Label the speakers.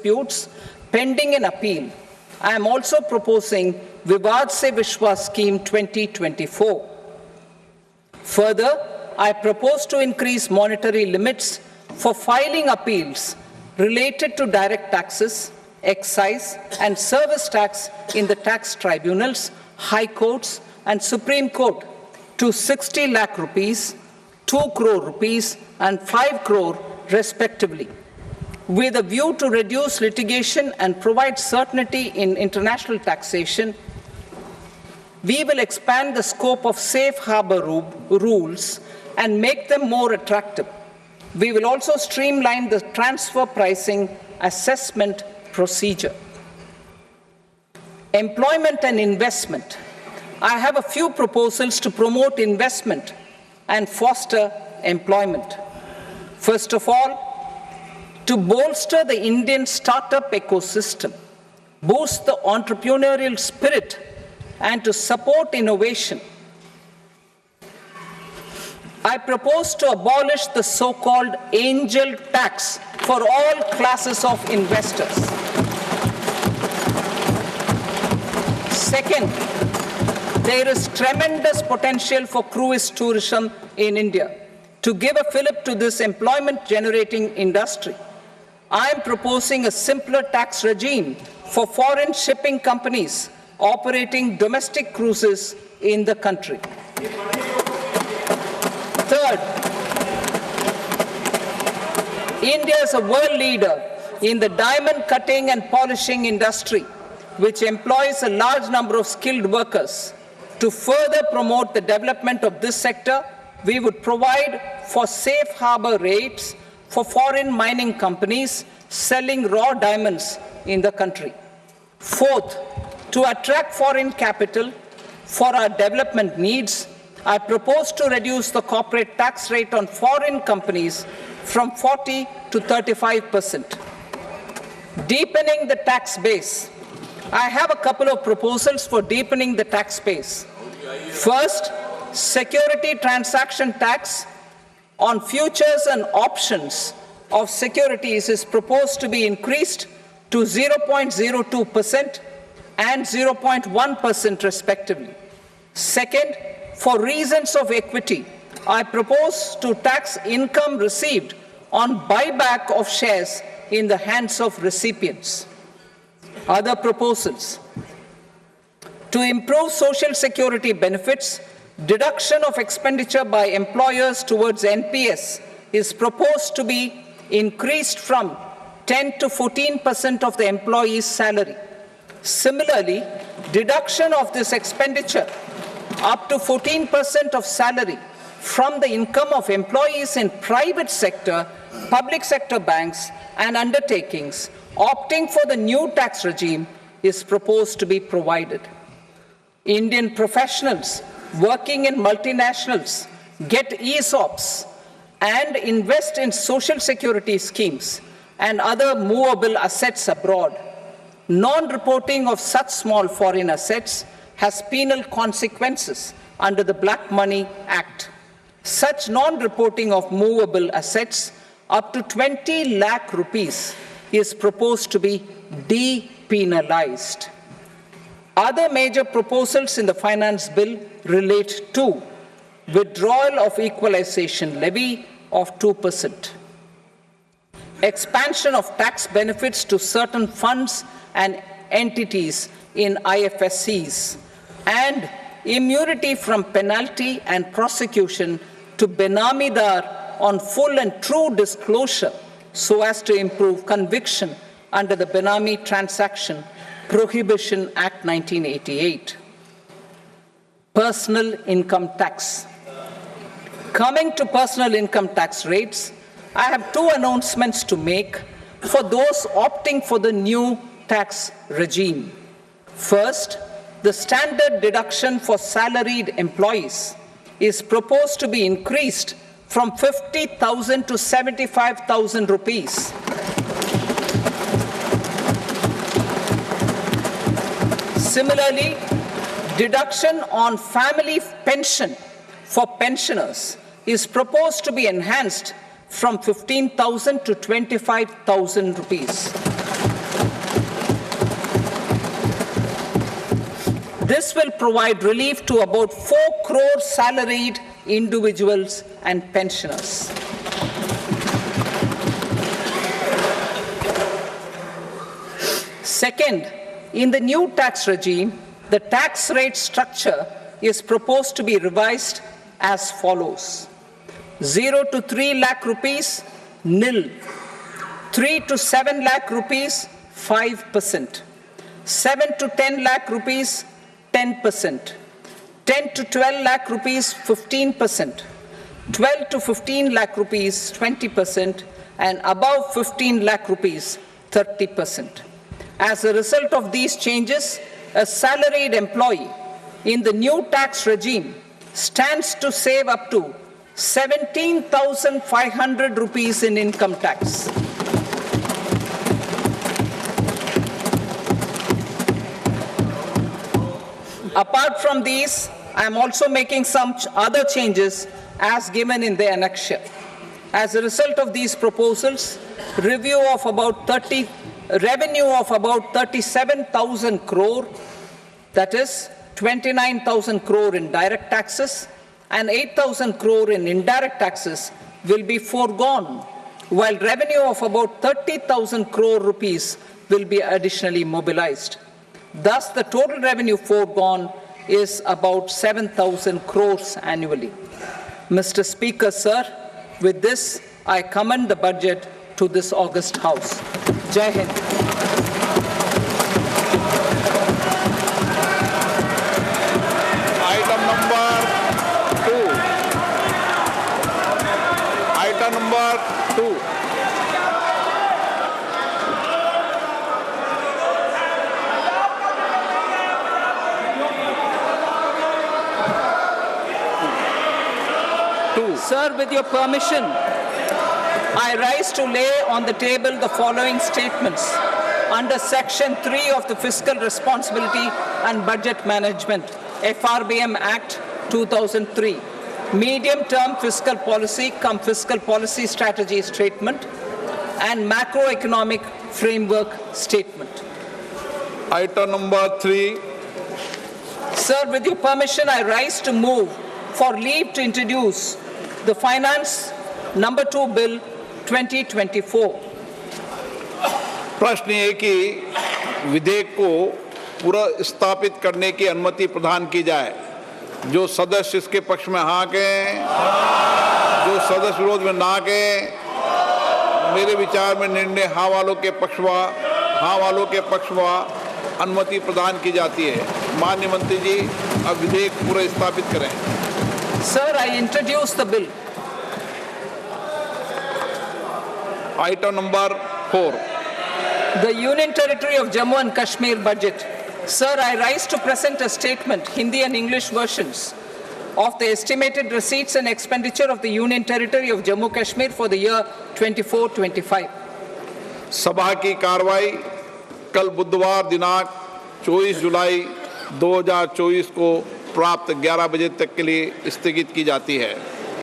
Speaker 1: disputes pending an appeal. I am also proposing Vivad Se Vishwas Scheme 2024. Further, I propose to increase monetary limits for filing appeals related to direct taxes, excise and service tax in the tax tribunals, high courts and Supreme Court to 60 lakh rupees, 2 crore rupees and 5 crore respectively, with a view to reduce litigation and provide certainty in international taxation. We will expand the scope of safe harbor rules and make them more attractive. We will also streamline the transfer pricing assessment procedure. Employment and investment. I have a few proposals to promote investment and foster employment. First of all, to bolster the Indian startup ecosystem, boost the entrepreneurial spirit, and to support innovation, I propose to abolish the so-called angel tax for all classes of investors. Second, there is tremendous potential for cruise tourism in India. To give a fillip to this employment-generating industry, I am proposing a simpler tax regime for foreign shipping companies operating domestic cruises in the country. Third, India is a world leader in the diamond cutting and polishing industry, which employs a large number of skilled workers. To further promote the development of this sector, we would provide for safe harbor rates for foreign mining companies selling raw diamonds in the country. Fourth, to attract foreign capital for our development needs, I propose to reduce the corporate tax rate on foreign companies from 40 to 35%. Deepening the tax base. I have a couple of proposals for deepening the tax base. First, security transaction tax on futures and options of securities is proposed to be increased to 0.02% and 0.1% respectively. Second, for reasons of equity, I propose to tax income received on buyback of shares in the hands of recipients. Other proposals. To improve social security benefits, deduction of expenditure by employers towards NPS is proposed to be increased from 10 to 14% of the employee's salary. Similarly, deduction of this expenditure up to 14% of salary from the income of employees in private sector, public sector banks and undertakings opting for the new tax regime is proposed to be provided. Indian professionals working in multinationals get ESOPs and invest in social security schemes and other movable assets abroad. Non-reporting of such small foreign assets has penal consequences under the Black Money Act. Such non-reporting of movable assets up to 20 lakh rupees is proposed to be depenalized. Other major proposals in the finance bill relate to withdrawal of equalization levy of 2%, expansion of tax benefits to certain funds and entities in IFSCs, and immunity from penalty and prosecution to Benamidar on full and true disclosure so as to improve conviction under the Benami Transaction Prohibition Act 1988. Personal income tax. Coming to personal income tax rates, I have two announcements to make for those opting for the new tax regime. First, the standard deduction for salaried employees is proposed to be increased from 50,000 to 75,000 rupees. Similarly, deduction on family pension for pensioners is proposed to be enhanced from 15,000 to 25,000 rupees. This will provide relief to about 4 crore salaried individuals and pensioners. Second, in the new tax regime, the tax rate structure is proposed to be revised as follows. 0 to 3 lakh rupees, nil. 3 to 7 lakh rupees, 5%. 7 to 10 lakh rupees, 10%. 10 to 12 lakh rupees, 15%. 12 to 15 lakh rupees, 20%. And above 15 lakh rupees, 30%. As a result of these changes, a salaried employee in the new tax regime stands to save up to 17,500 rupees in income tax. Apart from these, I am also making some other changes as given in the annexure. As a result of these proposals, revenue of about 37,000 crore, that is 29,000 crore in direct taxes and 8,000 crore in indirect taxes will be foregone, while revenue of about 30,000 crore rupees will be additionally mobilized. Thus, the total revenue foregone is about 7,000 crores annually. Mr. Speaker, sir, with this, I commend the budget to this august House. Jai Hind.
Speaker 2: Item number 2. Item number 2.
Speaker 1: Sir, with your permission, I rise to lay on the table the following statements under Section 3 of the Fiscal Responsibility and Budget Management, FRBM Act 2003, Medium-Term Fiscal Policy cum Fiscal Policy Strategy Statement and Macroeconomic Framework Statement.
Speaker 2: Item number 3.
Speaker 1: Sir, with your permission, I rise to move for leave to introduce the Finance Number 2 Bill 2024.
Speaker 2: प्रश्न ये कि विधेयक को पुनर्स्थापित करने की अनुमति प्रदान की जाए। जो सदस्य इसके पक्ष में हाँ कहें, जो सदस्य विरोध में ना कहें, मेरे विचार में निर्णय हाँ वालों के पक्षवा अनुमति प्रदान की जाती है। माननीय मंत्री जी, अब विधेयक पुनर्स्थापित करें।
Speaker 1: Sir, I introduce the bill.
Speaker 2: Item number 4.
Speaker 1: The Union Territory of Jammu and Kashmir budget. Sir, I rise to present a statement, Hindi and English versions, of the estimated receipts and expenditure of the Union Territory of Jammu and Kashmir for the year 24-25.
Speaker 2: सभा की कार्रवाई कल बुधवार दिनांक 24 जुलाई 2024 को प्राप्त 11 बजे तक के लिए स्थगित की जाती है।